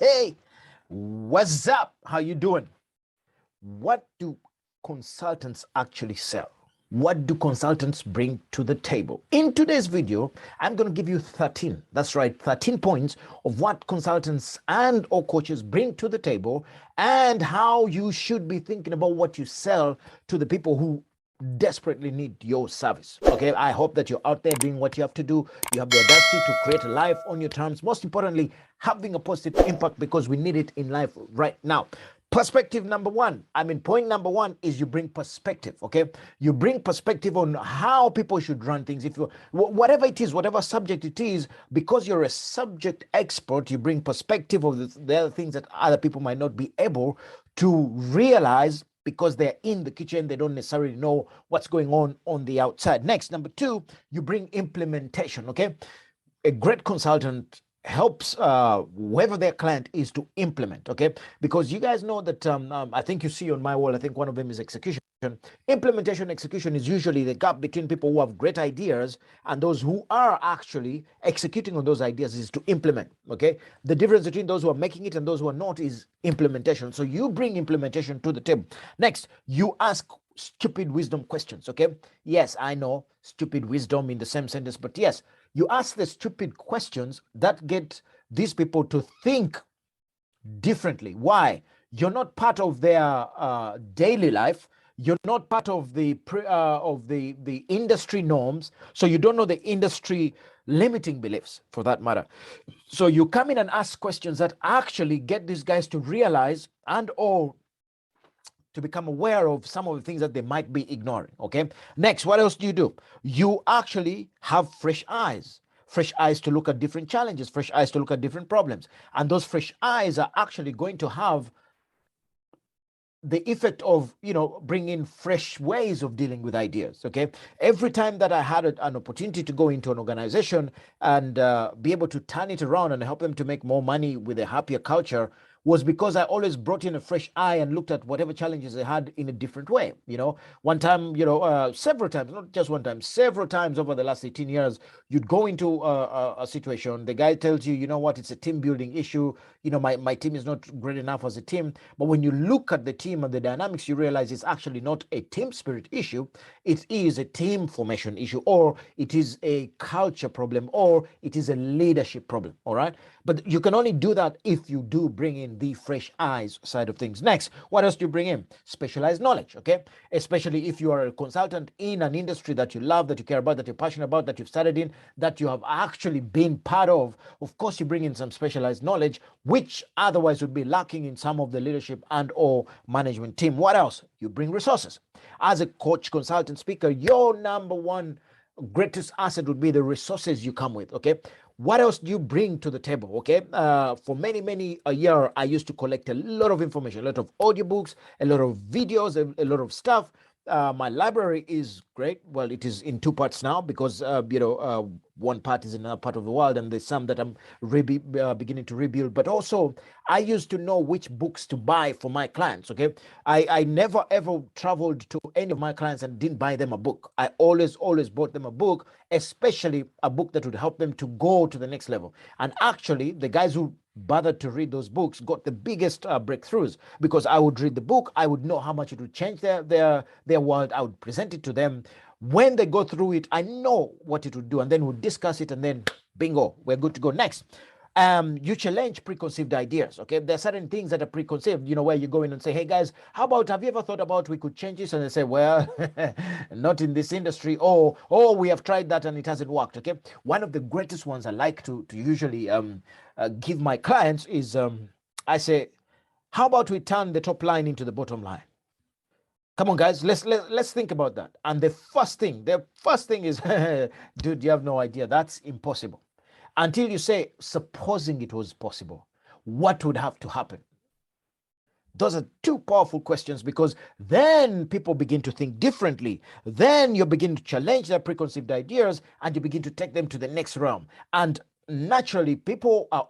Hey, what's up? How you doing? What do consultants actually sell? What do consultants bring to the table? In today's video, I'm going to give you 13. That's right, 13 points of what consultants and or coaches bring to the table and how you should be thinking about what you sell to the people who desperately need your service. Okay, I hope that you're out there doing what you have to do. You have the audacity to create a life on your terms. Most importantly, having a positive impact because we need it in life right now. Perspective number one. Point number one is you bring perspective. Okay, you bring perspective on how people should run things. If you, whatever it is, whatever subject it is, because you're a subject expert, you bring perspective of the other things that other people might not be able to realize because they're in the kitchen, they don't necessarily know what's going on the outside. Next, number two, you bring implementation. Okay, a great consultant helps whoever their client is to implement. Okay, because you guys know that I think you see on my wall, I think one of them is execution. Implementation, execution is usually the gap between people who have great ideas and those who are actually executing on those ideas is to implement. Okay, the difference between those who are making it and those who are not is implementation. So you bring implementation to the table. Next, you ask stupid wisdom questions. Okay, yes, I know stupid wisdom in the same sentence, but yes, you ask the stupid questions that get these people to think differently. Why? You're not part of their daily life. You're not part of the industry norms, so you don't know the industry limiting beliefs, for that matter. So you come in and ask questions that actually get these guys to realize and or to become aware of some of the things that they might be ignoring. Okay. Next, what else do? You actually have fresh eyes. Fresh eyes to look at different challenges, fresh eyes to look at different problems. And those fresh eyes are actually going to have the effect of bringing fresh ways of dealing with ideas. Okay, every time that I had an opportunity to go into an organization and be able to turn it around and help them to make more money with a happier culture was because I always brought in a fresh eye and looked at whatever challenges they had in a different way. One time, several times, not just one time, several times over the last 18 years, you'd go into a situation, the guy tells you, you know what, it's a team building issue. My team is not great enough as a team. But when you look at the team and the dynamics, you realize it's actually not a team spirit issue. It is a team formation issue, or it is a culture problem, or it is a leadership problem. All right. But you can only do that if you do bring in the fresh eyes side of things. Next, what else do you bring in? Specialized knowledge. Okay. Especially if you are a consultant in an industry that you love, that you care about, that you're passionate about, that you've started in, that you have actually been part of. Of course, you bring in some specialized knowledge, which otherwise would be lacking in some of the leadership and or management team. What else? You bring resources. As a coach, consultant, speaker, your number one greatest asset would be the resources you come with. Okay. What else do you bring to the table? Okay. For many a year, I used to collect a lot of information, a lot of audiobooks, a lot of videos, a lot of stuff. My library is great. Well, it is in two parts now because one part is in another part of the world, and there's some that I'm beginning to rebuild. But also, I used to know which books to buy for my clients. Okay, I never ever traveled to any of my clients and didn't buy them a book. I always bought them a book, especially a book that would help them to go to the next level. And actually, the guys who bothered to read those books got the biggest breakthroughs, because I would read the book, I would know how much it would change their world. I would present it to them. When they go through it, I know what it would do, and then we'll discuss it, and then bingo, we're good to go. Next, you challenge preconceived ideas. Okay, there are certain things that are preconceived, where you go in and say, hey guys, have you ever thought about we could change this? And they say, well, not in this industry. Oh, we have tried that and it hasn't worked. Okay, one of the greatest ones I like to usually give my clients is I say, how about we turn the top line into the bottom line? Come on, guys, let's think about that. And the first thing is, dude, you have no idea. That's impossible. Until you say, supposing it was possible, what would have to happen? Those are two powerful questions, because then people begin to think differently. Then you begin to challenge their preconceived ideas and you begin to take them to the next realm. And naturally, people are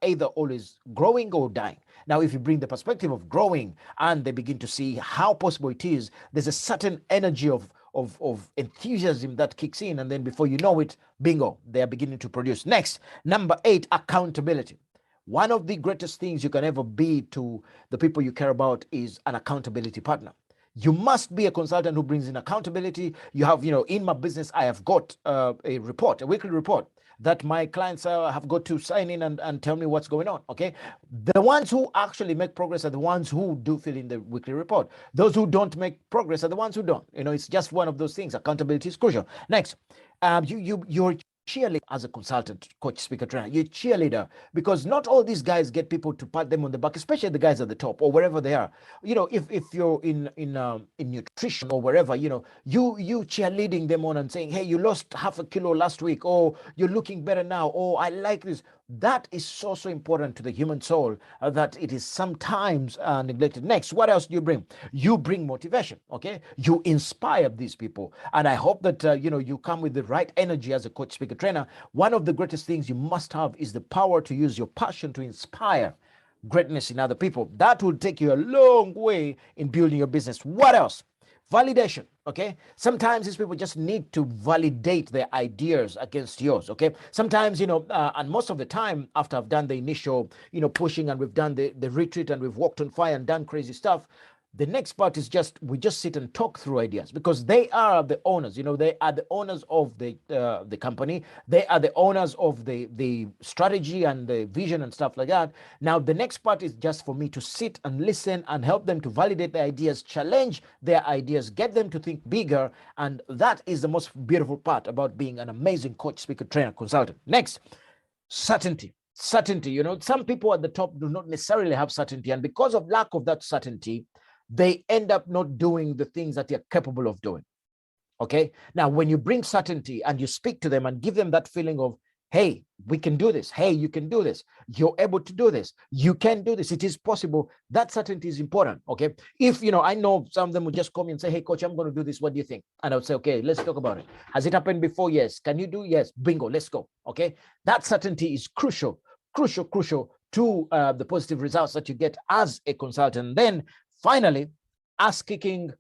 either always growing or dying. Now, if you bring the perspective of growing and they begin to see how possible it is, there's a certain energy of enthusiasm that kicks in, and then before you know it, bingo, they are beginning to produce. Next, number 8, accountability. One of the greatest things you can ever be to the people you care about is an accountability partner. You must be a consultant who brings in accountability. You have, in my business, I have got a weekly report that my clients have got to sign in and tell me what's going on. Okay. The ones who actually make progress are the ones who do fill in the weekly report. Those who don't make progress are the ones who don't. It's just one of those things. Accountability is crucial. Next, you're cheerleader as a consultant, coach, speaker, trainer. You're cheerleader, because not all these guys get people to pat them on the back, especially the guys at the top or wherever they are. If you're in nutrition or wherever, you cheerleading them on and saying, hey, you lost half a kilo last week, or you're looking better now, or I like this. That is so important to the human soul that it is sometimes neglected. Next, what else do you bring? You bring motivation. Okay, you inspire these people, and I hope that you come with the right energy as a coach, speaker, trainer. One of the greatest things you must have is the power to use your passion to inspire greatness in other people. That will take you a long way in building your business. What else? Validation. Okay, sometimes these people just need to validate their ideas against yours. Okay, sometimes and most of the time, after I've done the initial pushing, and we've done the retreat, and we've walked on fire and done crazy stuff, the next part is we just sit and talk through ideas, because they are the owners. They are the owners of the company. They are the owners of the strategy and the vision and stuff like that. Now the next part is just for me to sit and listen and help them to validate their ideas, challenge their ideas, get them to think bigger. And that is the most beautiful part about being an amazing coach, speaker, trainer, consultant. Next, certainty. Some people at the top do not necessarily have certainty, and because of lack of that certainty, they end up not doing the things that they're capable of doing. Okay. Now, when you bring certainty and you speak to them and give them that feeling of, hey, we can do this. Hey, you can do this. You're able to do this. You can do this. It is possible. That certainty is important. Okay. If, I know some of them would just call me and say, hey, coach, I'm going to do this. What do you think? And I would say, okay, let's talk about it. Has it happened before? Yes. Can you do? Yes. Bingo. Let's go. Okay. That certainty is crucial to the positive results that you get as a consultant. Then finally, ass kicking.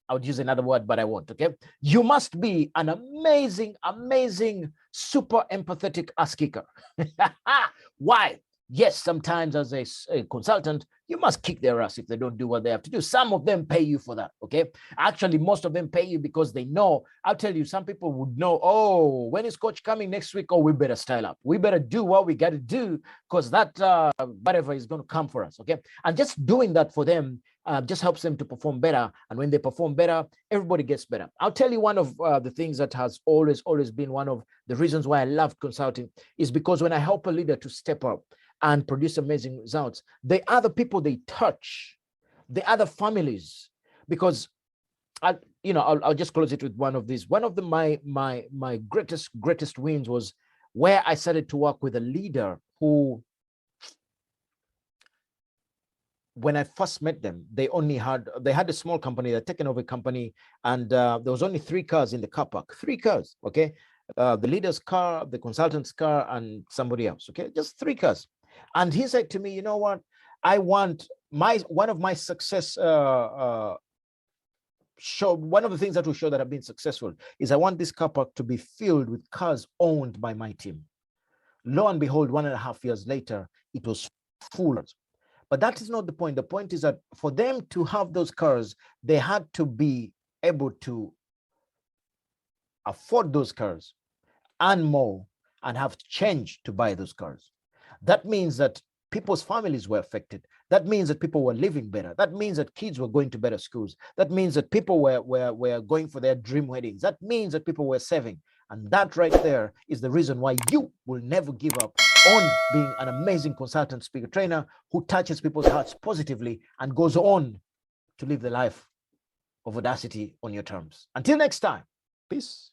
I would use another word, but I won't. Okay. You must be an amazing, super empathetic ass kicker. Why? Yes, sometimes as a consultant, you must kick their ass if they don't do what they have to do. Some of them pay you for that. Okay. Actually, most of them pay you because they know. I'll tell you, some people would know, oh, when is coach coming next week? Oh, we better style up. We better do what we got to do, because that whatever is going to come for us. Okay. And just doing that for them just helps them to perform better. And when they perform better, everybody gets better. I'll tell you, one of the things that has always been one of the reasons why I love consulting is because when I help a leader to step up and produce amazing results, the other people they touch, the other families, because I'll just close it with one of these. One of my greatest wins was where I started to work with a leader who, when I first met them, they had a small company, they're taken over a company, and there was only 3 cars in the car park. 3 cars. Okay. The leader's car, the consultant's car, and somebody else. Okay. Just 3 cars. And he said to me, you know what? I want one of my success show. One of the things that will show that I've been successful is I want this car park to be filled with cars owned by my team. Lo and behold, 1.5 years later, it was full. But that is not the point. The point is that for them to have those cars, they had to be able to afford those cars, earn more, and have change to buy those cars. That means that people's families were affected. That means that people were living better. That means that kids were going to better schools. That means that people were going for their dream weddings. That means that people were saving. And that right there is the reason why you will never give up on being an amazing consultant, speaker, trainer who touches people's hearts positively and goes on to live the life of audacity on your terms. Until next time, peace.